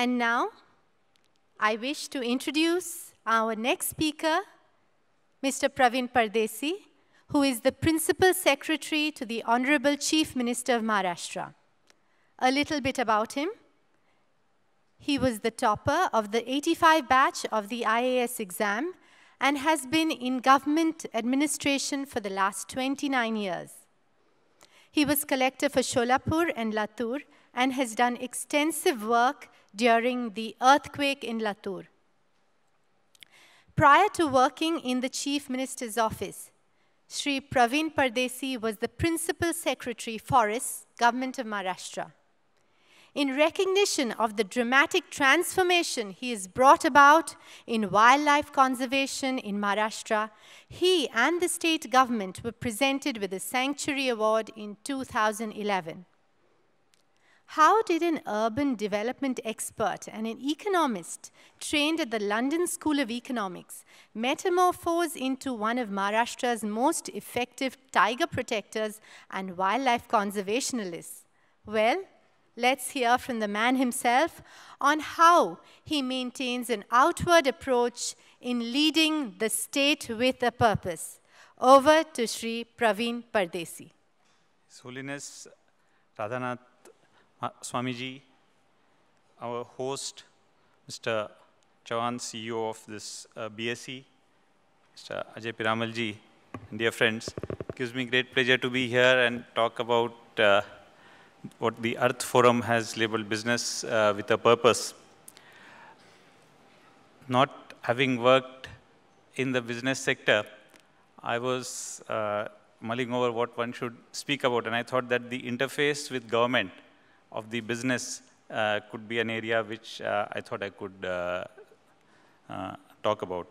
And now, I wish to introduce our next speaker, Mr. Pravin Pardeshi, who is the Principal Secretary to the Honorable Chief Minister of Maharashtra. A little bit about him. He was the topper of the 85 batch of the IAS exam and has been in government administration for the last 29 years. He was collector for Sholapur and Latur and has done extensive work during the earthquake in Latur. Prior to working in the Chief Minister's office, Shri Pravin Pardeshi was the Principal Secretary, Forests, Government of Maharashtra. In recognition of the dramatic transformation he has brought about in wildlife conservation in Maharashtra, he and the state government were presented with a Sanctuary Award in 2011. How did an urban development expert and an economist trained at the London School of Economics metamorphose into one of Maharashtra's most effective tiger protectors and wildlife conservationists? Well, let's hear from the man himself on how he maintains an outward approach in leading the state with a purpose. Over to Shri Pravin Pardeshi. His Holiness Radhanath Swamiji, our host, Mr. Chauhan, CEO of this BSE, Mr. Ajay Piramalji, dear friends, it gives me great pleasure to be here and talk about what the Artha Forum has labeled business with a purpose. Not having worked in the business sector, I was mulling over what one should speak about, and I thought that the interface with government of the business could be an area which I thought I could talk about.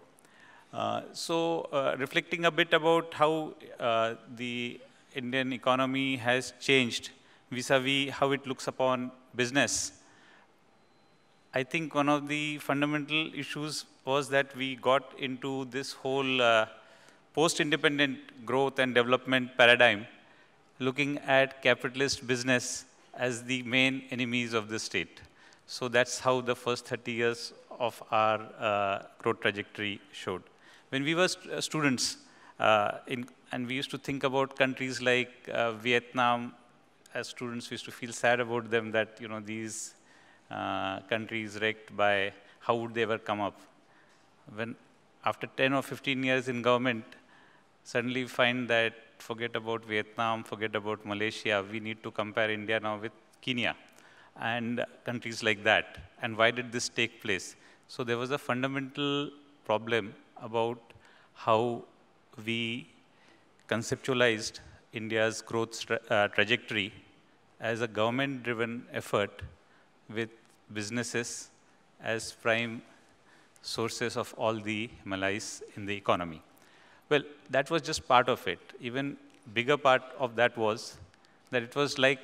Reflecting a bit about how the Indian economy has changed vis-a-vis how it looks upon business, I think one of the fundamental issues was that we got into this whole post-independent growth and development paradigm, looking at capitalist business as the main enemies of the state. So that's how the first 30 years of our growth trajectory showed. When we were students, and we used to think about countries like Vietnam, as students, we used to feel sad about them, that these countries wrecked by how would they ever come up. When after 10 or 15 years in government, suddenly we find that forget about Vietnam, forget about Malaysia, we need to compare India now with Kenya and countries like that. And why did this take place? So there was a fundamental problem about how we conceptualized India's growth trajectory as a government-driven effort with businesses as prime sources of all the malaise in the economy. Well, that was just part of it. Even bigger part of that was that it was like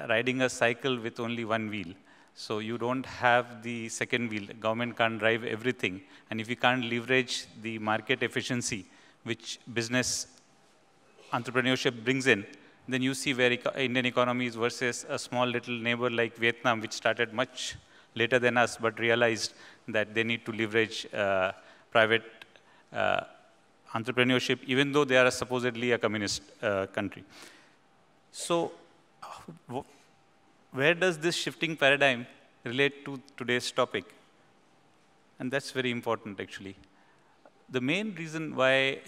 riding a cycle with only one wheel. So you don't have the second wheel. Government can't drive everything. And if you can't leverage the market efficiency, which business entrepreneurship brings in, then you see where Indian economy is versus a small little neighbor like Vietnam, which started much later than us, but realized that they need to leverage private entrepreneurship, even though they are supposedly a communist country. So where does this shifting paradigm relate to today's topic? And that's very important, actually. The main reason why,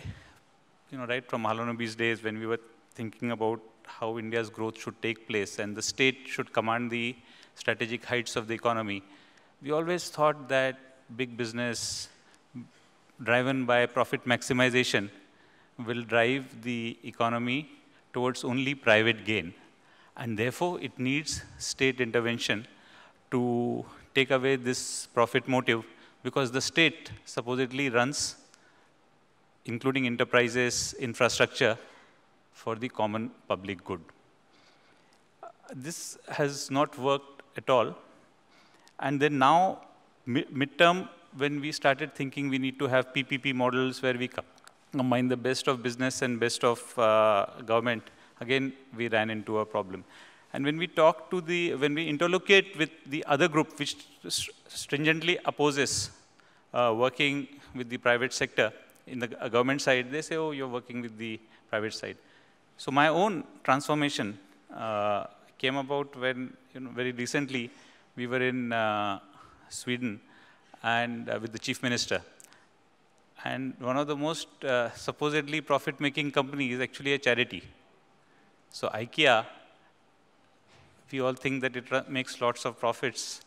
right from Mahalanobis days, when we were thinking about how India's growth should take place and the state should command the strategic heights of the economy, we always thought that big business, driven by profit maximization, will drive the economy towards only private gain. And therefore, it needs state intervention to take away this profit motive, because the state supposedly runs, including enterprises, infrastructure, for the common public good. This has not worked at all. And then now, midterm, when we started thinking we need to have PPP models where we combine the best of business and best of government, again, we ran into a problem. And when we talk to when we interlocate with the other group, which stringently opposes working with the private sector in the government side, they say, oh, you're working with the private side. So my own transformation came about when, very recently, we were in Sweden and with the chief minister. And one of the most supposedly profit-making companies is actually a charity. So IKEA, we all think that it makes lots of profits,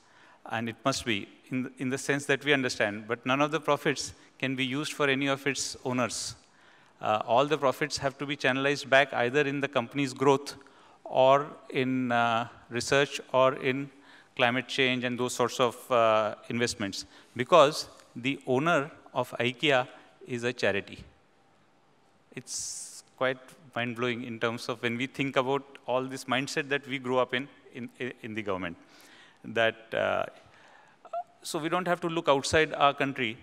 and it must be, in the sense that we understand. But none of the profits can be used for any of its owners. All the profits have to be channelized back either in the company's growth or in research or in climate change and those sorts of investments. Because the owner of IKEA is a charity. It's quite mind-blowing in terms of when we think about all this mindset that we grew up in the government. That, so we don't have to look outside our country,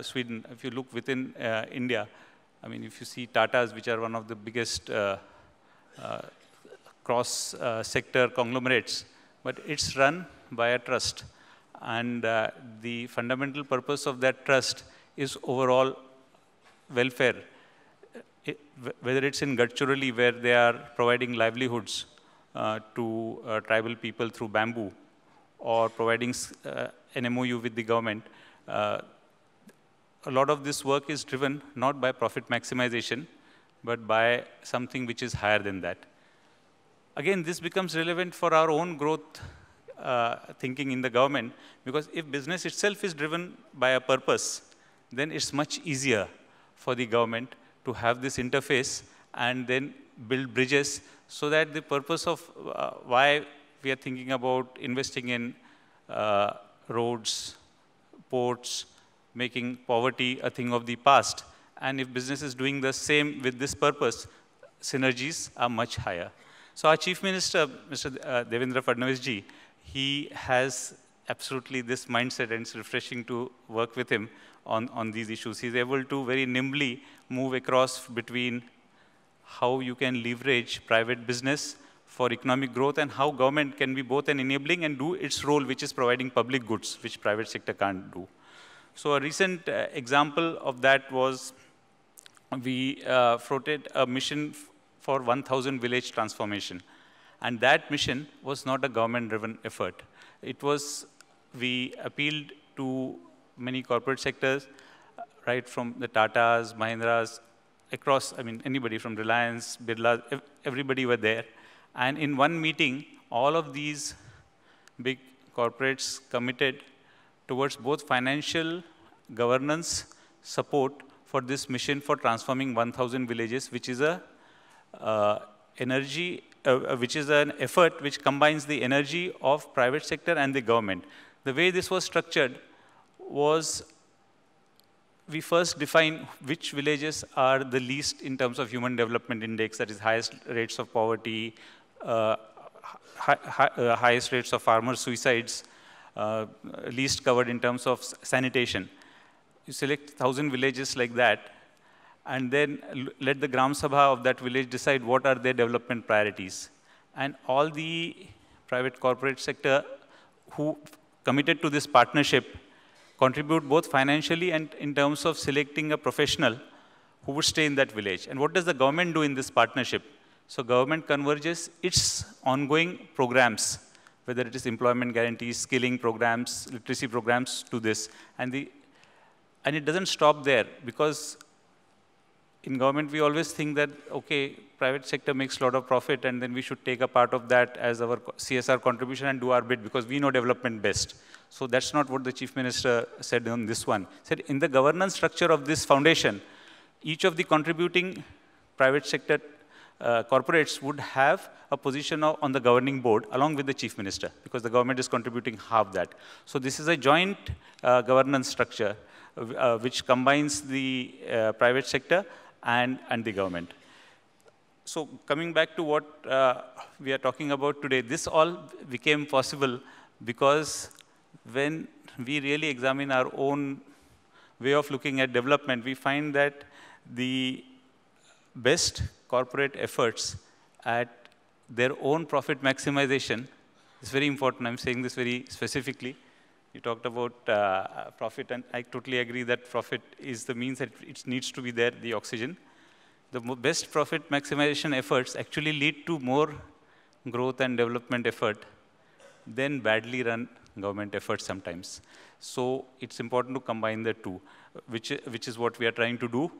Sweden. If you look within India, I mean, if you see Tatas, which are one of the biggest cross-sector conglomerates, but it's run by a trust. And the fundamental purpose of that trust is overall welfare. Whether it's in Gadchiroli, where they are providing livelihoods to tribal people through bamboo, or providing an MOU with the government, a lot of this work is driven not by profit maximization, but by something which is higher than that. Again, this becomes relevant for our own growth thinking in the government, because if business itself is driven by a purpose, then it's much easier for the government to have this interface and then build bridges so that the purpose of why we are thinking about investing in roads, ports, making poverty a thing of the past. And if business is doing the same with this purpose, synergies are much higher. So our Chief Minister, Mr. Devendra Fadnavis ji, he has absolutely this mindset, and it's refreshing to work with him on these issues. He's able to very nimbly move across between how you can leverage private business for economic growth and how government can be both an enabling and do its role, which is providing public goods, which private sector can't do. So a recent example of that was we floated a mission for 1,000 village transformation. And that mission was not a government-driven effort. It was, we appealed to many corporate sectors, right from the Tatas, Mahindras, across, I mean, anybody from Reliance, Birla, everybody were there. And in one meeting, all of these big corporates committed towards both financial governance support for this mission for transforming 1,000 villages, which is a which is an effort which combines the energy of private sector and the government. The way this was structured was, we first define which villages are the least in terms of human development index, that is highest rates of poverty, highest rates of farmer suicides, least covered in terms of sanitation. You select 1,000 villages like that, and then let the Gram Sabha of that village decide what are their development priorities. And all the private corporate sector who committed to this partnership contribute both financially and in terms of selecting a professional who would stay in that village. And what does the government do in this partnership? So government converges its ongoing programs, whether it is employment guarantees, skilling programs, literacy programs, to this. And it doesn't stop there, because in government, we always think that, okay, private sector makes a lot of profit, and then we should take a part of that as our CSR contribution and do our bit, because we know development best. So that's not what the Chief Minister said on this one. He said, in the governance structure of this foundation, each of the contributing private sector corporates would have a position on the governing board along with the Chief Minister, because the government is contributing half that. So this is a joint governance structure which combines the private sector and the government. So coming back to what we are talking about today, this all became possible because when we really examine our own way of looking at development, we find that the best corporate efforts at their own profit maximization. It's very important. I'm saying this very specifically. You talked about profit, and I totally agree that profit is the means that it needs to be there, the oxygen. The best profit maximization efforts actually lead to more growth and development effort than badly run government efforts sometimes. So it's important to combine the two, which is what we are trying to do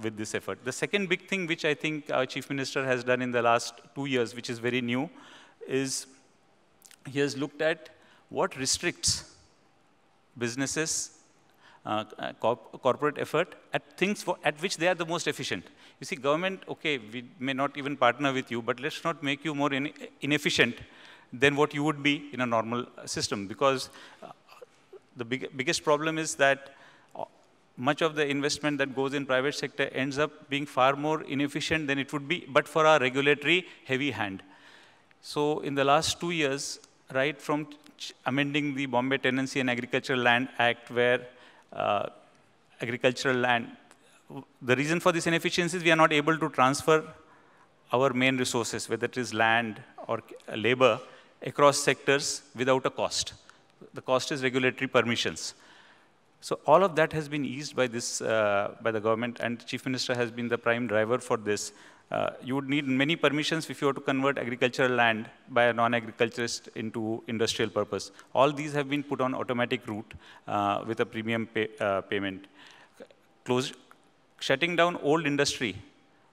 with this effort. The second big thing which I think our Chief Minister has done in the last 2 years, which is very new, is he has looked at what restricts businesses, corporate effort at things at which they are the most efficient. You see, government, okay, we may not even partner with you, but let's not make you more inefficient than what you would be in a normal system, because the biggest problem is that much of the investment that goes in private sector ends up being far more inefficient than it would be, but for our regulatory heavy hand. So in the last 2 years, right from amending the Bombay Tenancy and Agricultural Land Act, where agricultural land, the reason for this inefficiency is we are not able to transfer our main resources, whether it is land or labor, across sectors without a cost. The cost is regulatory permissions. So all of that has been eased by this, by the government, and the Chief Minister has been the prime driver for this. You would need many permissions if you were to convert agricultural land by a non-agriculturist into industrial purpose. All these have been put on automatic route with a premium payment. Shutting down old industry,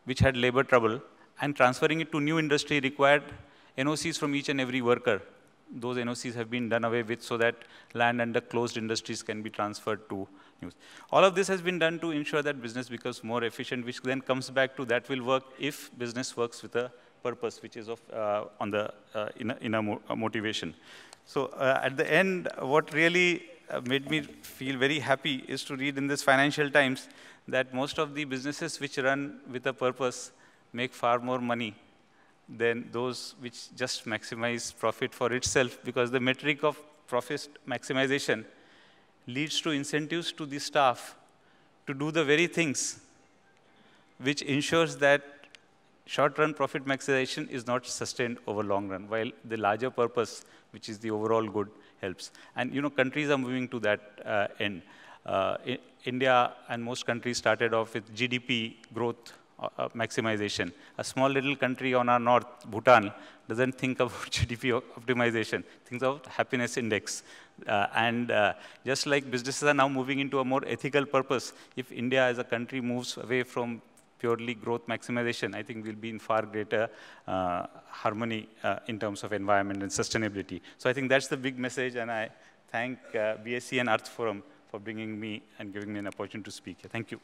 which had labor trouble, and transferring it to new industry required NOCs from each and every worker. Those NOCs have been done away with so that land under closed industries can be transferred to news. All of this has been done to ensure that business becomes more efficient, which then comes back to that will work if business works with a purpose, which is of inner motivation. So at the end, what really made me feel very happy is to read in this Financial Times that most of the businesses which run with a purpose make far more money than those which just maximize profit for itself, because the metric of profit maximization leads to incentives to the staff to do the very things which ensures that short-run profit maximization is not sustained over long run, while the larger purpose, which is the overall good, helps. And you know, countries are moving to that end. India and most countries started off with GDP growth maximization. A small little country on our north, Bhutan, doesn't think about GDP optimization, thinks of happiness index. Just like businesses are now moving into a more ethical purpose, if India as a country moves away from purely growth maximization, I think we'll be in far greater harmony in terms of environment and sustainability. So I think that's the big message, and I thank BSE and Artha Forum for bringing me and giving me an opportunity to speak here. Thank you.